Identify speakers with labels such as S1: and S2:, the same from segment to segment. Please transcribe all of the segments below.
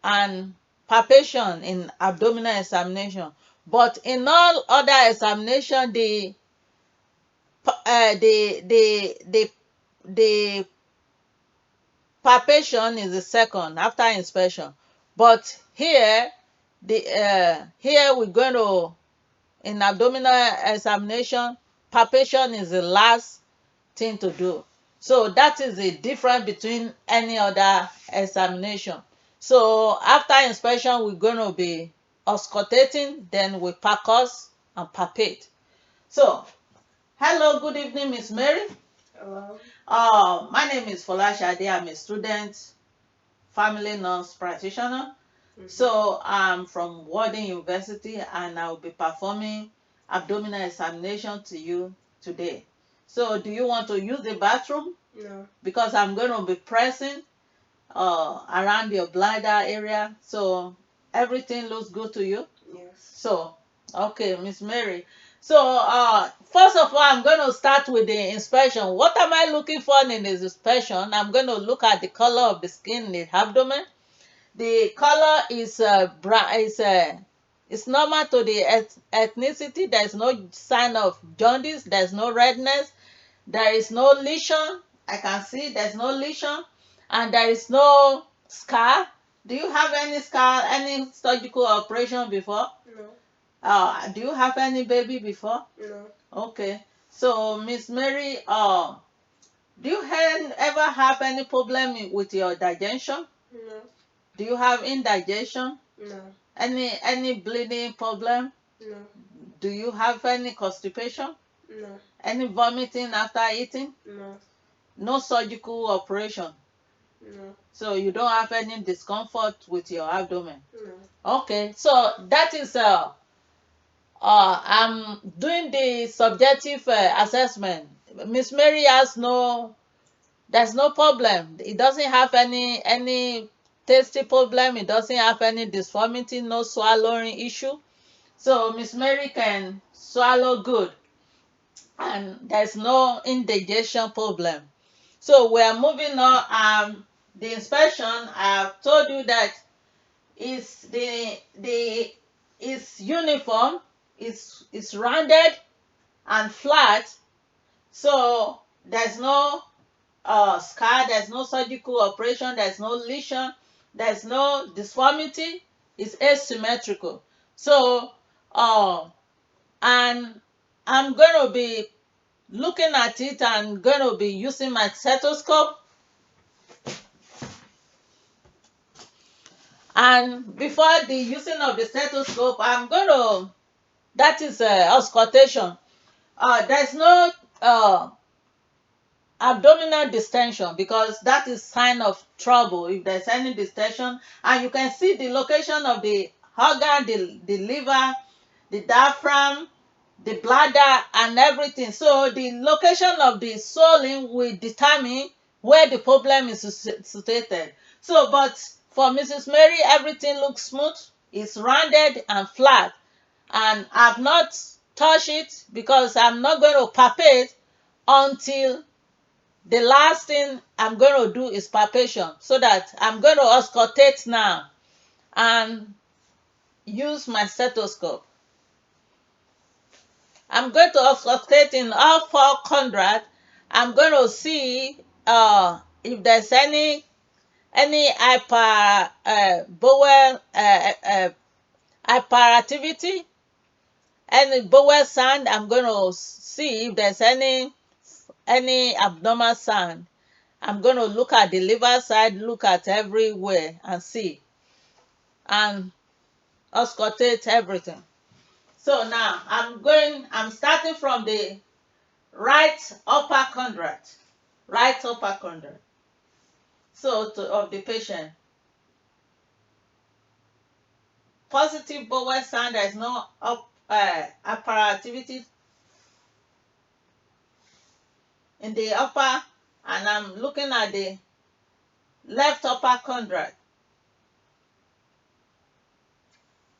S1: and palpation in abdominal examination. But in all other examination, the palpation is the second after inspection. But here we're going to, in abdominal examination, palpation is the last thing to do. So that is the difference between any other examination. So after inspection, we're going to be auscultating, then we percuss and palpate. So, hello, good evening, Miss Mary.
S2: Hello.
S1: My name is Folashade. I'm a student, family nurse practitioner. So I'm from Warden University, and I'll be performing abdominal examination to you today. So do you want to use the bathroom?
S2: No.
S1: Because I'm going to be pressing around your bladder area. So everything looks good to you?
S2: Yes.
S1: So, okay, Miss Mary. So, first of all, I'm going to start with the inspection. What am I looking for in this inspection? I'm going to look at the color of the skin in the abdomen. The color is brown. It's normal to the ethnicity. There is no sign of jaundice. There is no redness. There is no lesion. I can see there's no lesion, and there is no scar. Do you have any scar, any surgical operation before?
S2: No.
S1: Do you have any baby before?
S2: No.
S1: Okay. So, Miss Mary, do you ever have any problem with your digestion?
S2: No.
S1: Do you have indigestion?
S2: No.
S1: Any bleeding problem?
S2: No.
S1: Do you have any constipation?
S2: No.
S1: Any vomiting after eating?
S2: No.
S1: No surgical operation.
S2: No.
S1: So you don't have any discomfort with your abdomen.
S2: No.
S1: Okay. So that is I'm doing the subjective assessment. Miss Mary has there's no problem. It doesn't have any tasty problem. It doesn't have any deformity, no swallowing issue. So Miss Mary can swallow good, and there's no indigestion problem. So we are moving on. The inspection, I've told you that is the is uniform, is rounded and flat. So there's no scar, there's no surgical operation, there's no lesion, there's no deformity. It's asymmetrical. So and I'm going to be looking at it and going to be using my stethoscope. And before the using of the stethoscope, I'm going to, that is auscultation. There's no abdominal distension, because that is sign of trouble if there's any distension. And you can see the location of the organ, the liver, the diaphragm, the bladder, and everything. So the location of the swelling will determine where the problem is situated. So, but for Mrs. Mary, everything looks smooth. It's rounded and flat, and I've not touched it because I'm not going to palpate until the last thing I'm going to do is palpation. So that I'm going to auscultate now and use my stethoscope. I'm going to auscultate in all four quadrants. I'm going to see if there's any bowel hyperactivity, any bowel sound. I'm going to see if there's any abnormal sound. I'm going to look at the liver side, look at everywhere and see, and auscultate everything. So now I'm starting from the right upper quadrant, right upper quadrant. So of the patient, positive bowel sound. There is no upper activity in the upper, and I'm looking at the left upper quadrant,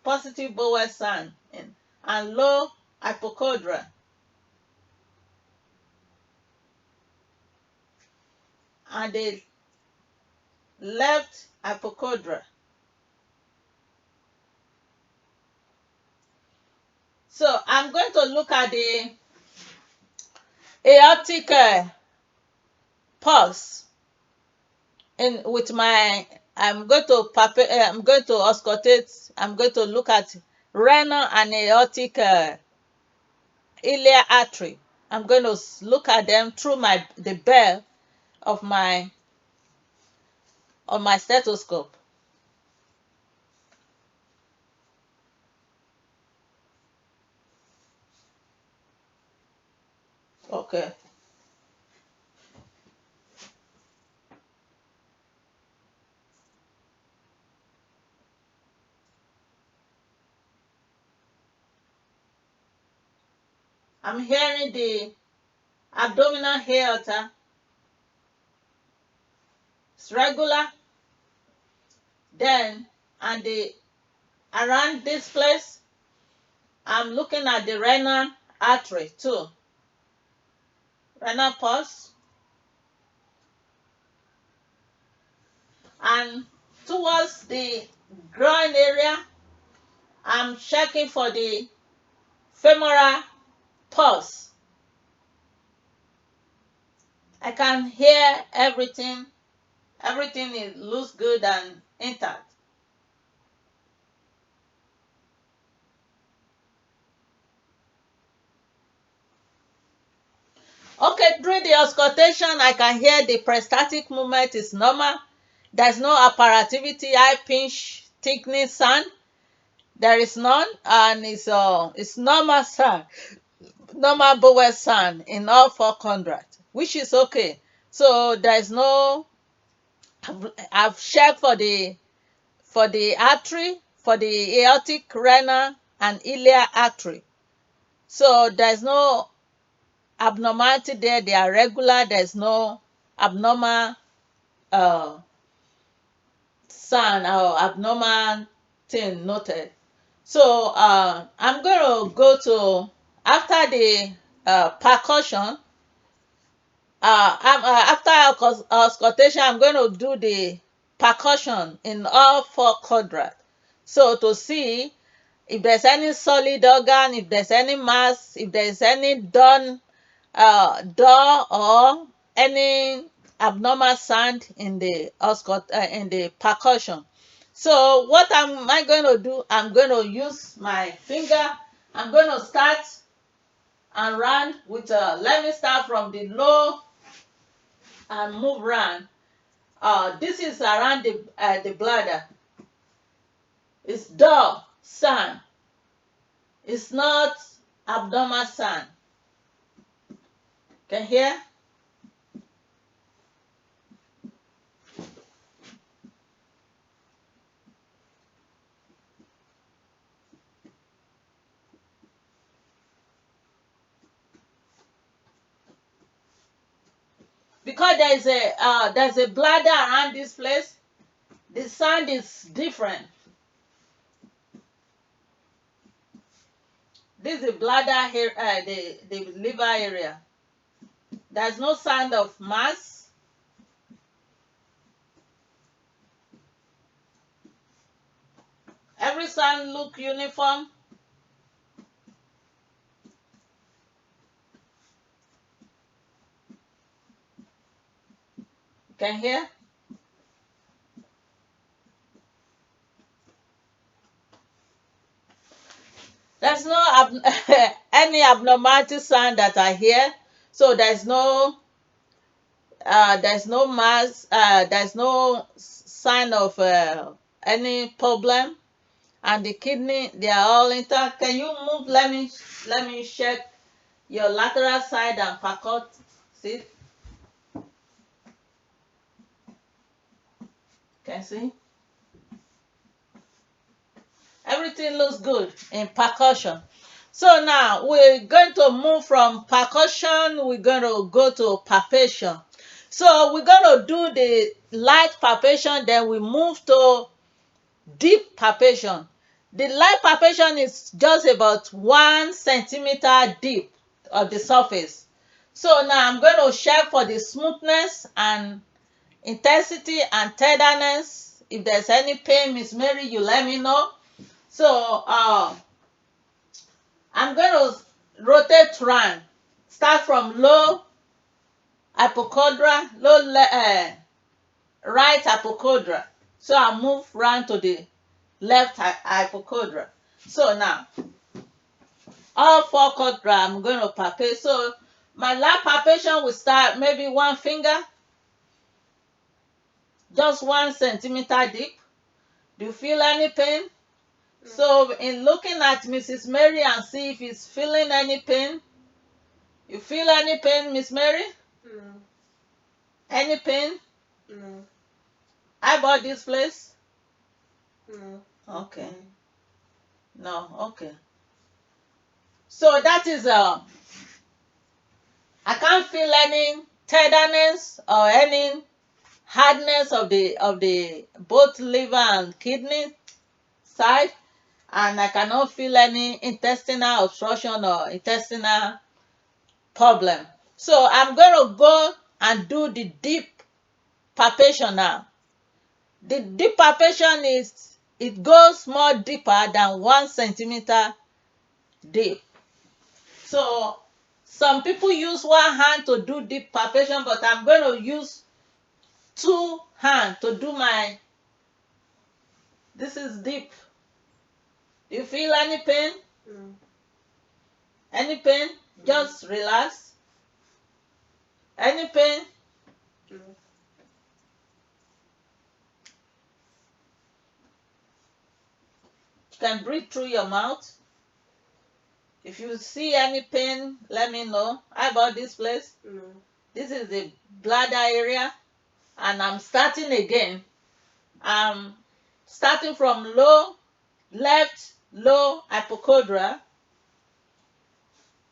S1: positive bowel sound, and low hypochondria, and the left hypochondria. So I'm going to look at the aortic pulse in with my. I'm going to auscultate. I'm going to look at renal and aortic iliac artery. I'm going to look at them through the bell of my stethoscope. Okay. I'm hearing the abdominal aorta. It's regular. Then, and the around this place, I'm looking at the renal artery too. Renal pulse. And towards the groin area, I'm checking for the femoral pulse. I can hear everything. Everything looks good and intact. Okay, during the auscultation, I can hear the peristaltic movement is normal. There's no apparativity, high pitch, thickening sound. There is none, and it's normal sound, normal bowel sound in all four quadrants, which is okay. So there's no. I've checked for the artery, for the aortic, renal, and iliac artery. So there's no abnormality there. They are regular. There's no abnormal uh, sign or abnormal thing noted. So I'm going to go to after the percussion. After auscultation, I'm going to do the percussion in all four quadrants. So to see if there's any solid organ, if there's any mass, if there's any door or any abnormal sound in the percussion. So what am I going to do? I'm going to use my finger. I'm going to start and run with. Let me start from the low and move round. This is around the bladder. It's door sound. It's not abdominal sound. Can you hear? Because there's a bladder around this place, the sound is different. This is the bladder here, the liver area. There's no sound of mass. Every sound look uniform. Can you hear? There's no any abnormality sound that I hear. So there's no mass, there's no sign of any problem, and the kidney, they are all intact. Can you move? Let me check your lateral side and percut. See, can you see? Everything looks good in percussion. So now we're going to move from percussion, we're going to go to palpation. So we're going to do the light palpation, then we move to deep palpation. The light palpation is just about 1 centimeter deep of the surface. So now I'm going to check for the smoothness and intensity and tenderness. If there's any pain, Miss Mary, you let me know. So I'm going to rotate round. Start from low hypochondra, right hypochondra. So I move round to the left hypochondra. So now, all four quadra, I'm going to palpate. So my lap palpation will start maybe one finger, just 1 centimeter deep. Do you feel any pain? So in looking at Mrs. Mary and see if he's feeling any pain. You feel any pain, Miss Mary?
S2: No.
S1: Any pain?
S2: No.
S1: How about this place?
S2: No.
S1: Okay. No, okay. So that is I can't feel any tenderness or any hardness of the both liver and kidney side, and I cannot feel any intestinal obstruction or intestinal problem. So I'm going to go and do the deep palpation now. The deep palpation is, it goes more deeper than 1 centimeter deep. So some people use one hand to do deep palpation, but I'm going to use two hands to do my, this is deep. Do you feel any pain?
S2: No.
S1: Any pain? Just relax. Any pain?
S2: No.
S1: You can breathe through your mouth. If you see any pain, let me know. How about this place?
S2: No.
S1: This is the bladder area, and I'm starting again. I'm starting from low, left low hypochondra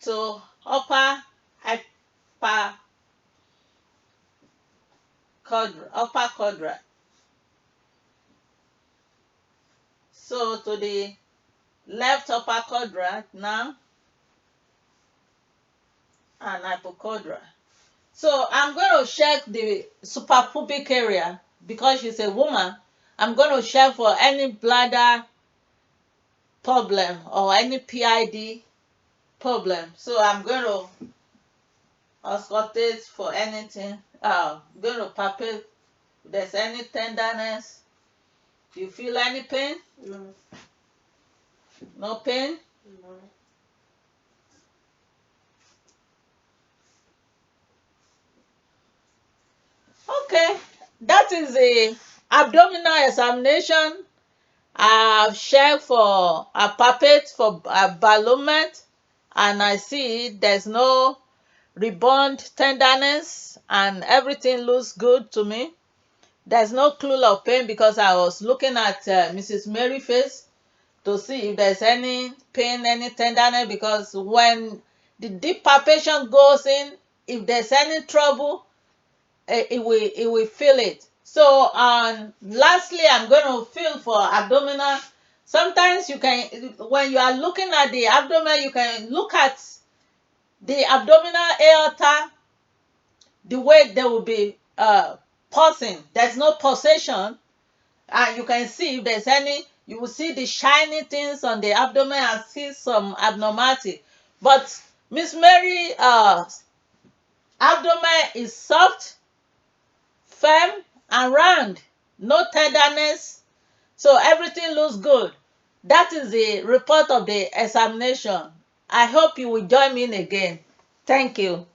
S1: to upper hypochondra, upper quadra. So to the left upper quadrant now, and hypochondra. So I'm going to check the suprapubic area because she's a woman. I'm going to check for any bladder problem or any PID problem. So I'm going to auscultate for anything. I'm going to palpate if there's any tenderness. Do you feel any pain?
S2: No.
S1: No pain?
S2: No.
S1: Okay, that is the abdominal examination. I've checked for a palpate for a ballonment, and I see there's no rebound tenderness, and everything looks good to me. There's no clue of pain because I was looking at Mrs. Mary's face to see if there's any pain, any tenderness, because when the deep palpation goes in, if there's any trouble, it will feel it. So lastly, I'm going to feel for abdominal. Sometimes you can, when you are looking at the abdomen, you can look at the abdominal aorta, the way they will be pulsing. There's no pulsation, and you can see if there's any, you will see the shiny things on the abdomen and see some abnormality. But Miss Mary abdomen is soft, firm, and round. No tenderness. So everything looks good. That is the report of the examination. I hope you will join me again. Thank you.